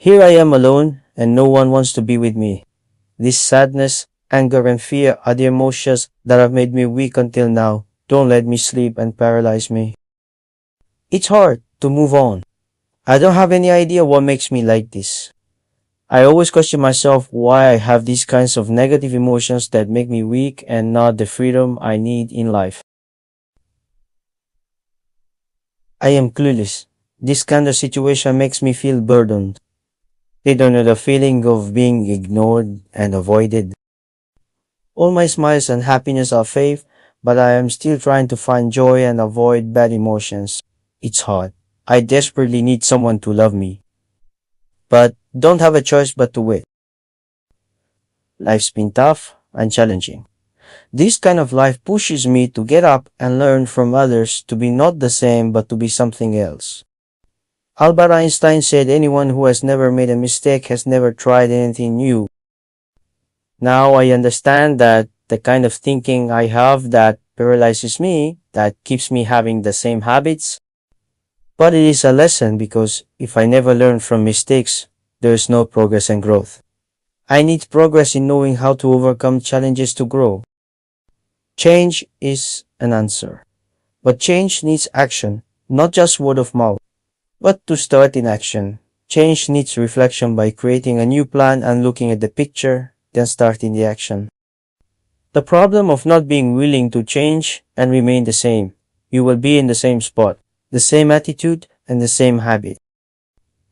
Here I am alone, and no one wants to be with me. This sadness, anger, and fear are the emotions that have made me weak until now. Don't let me sleep and paralyze me. It's hard to move on. I don't have any idea what makes me like this. I always question myself why I have these kinds of negative emotions that make me weak and not the freedom I need in life. I am clueless. This kind of situation makes me feel burdened. They don't know the feeling of being ignored and avoided. All my smiles and happiness are fake, but I am still trying to find joy and avoid bad emotions. It's hard. I desperately need someone to love me, but don't have a choice but to wait. Life's been tough and challenging. This kind of life pushes me to get up and learn from others to be not the same but to be something else. Albert Einstein said anyone who has never made a mistake has never tried anything new. Now I understand that the kind of thinking I have that paralyzes me, that keeps me having the same habits. But it is a lesson because if I never learn from mistakes, there is no progress and growth. I need progress in knowing how to overcome challenges to grow. Change is an answer. But change needs action, not just word of mouth. But to start in action, change needs reflection by creating a new plan and looking at the picture, then starting the action. The problem of not being willing to change and remain the same. You will be in the same spot, the same attitude, and the same habit.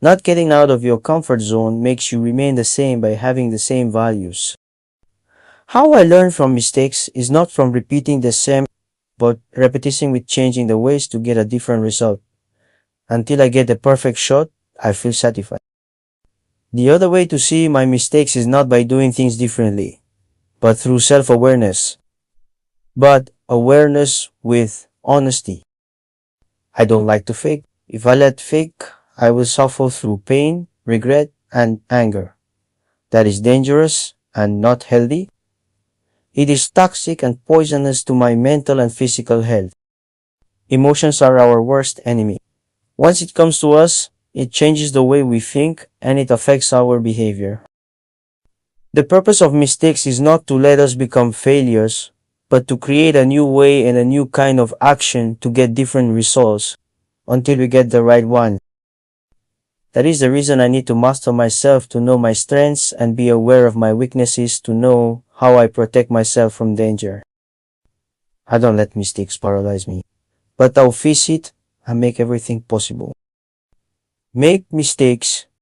Not getting out of your comfort zone makes you remain the same by having the same values. How I learn from mistakes is not from repeating the same, but repetition with changing the ways to get a different result. Until I get the perfect shot, I feel satisfied. The other way to see my mistakes is not by doing things differently, but through self-awareness. But awareness with honesty. I don't like to fake. If I let fake, I will suffer through pain, regret, and anger. That is dangerous and not healthy. It is toxic and poisonous to my mental and physical health. Emotions are our worst enemy. Once it comes to us, it changes the way we think and it affects our behavior. The purpose of mistakes is not to let us become failures, but to create a new way and a new kind of action to get different results until we get the right one. That is the reason I need to master myself to know my strengths and be aware of my weaknesses to know how I protect myself from danger. I don't let mistakes paralyze me, but I'll face it and make everything possible. Make mistakes,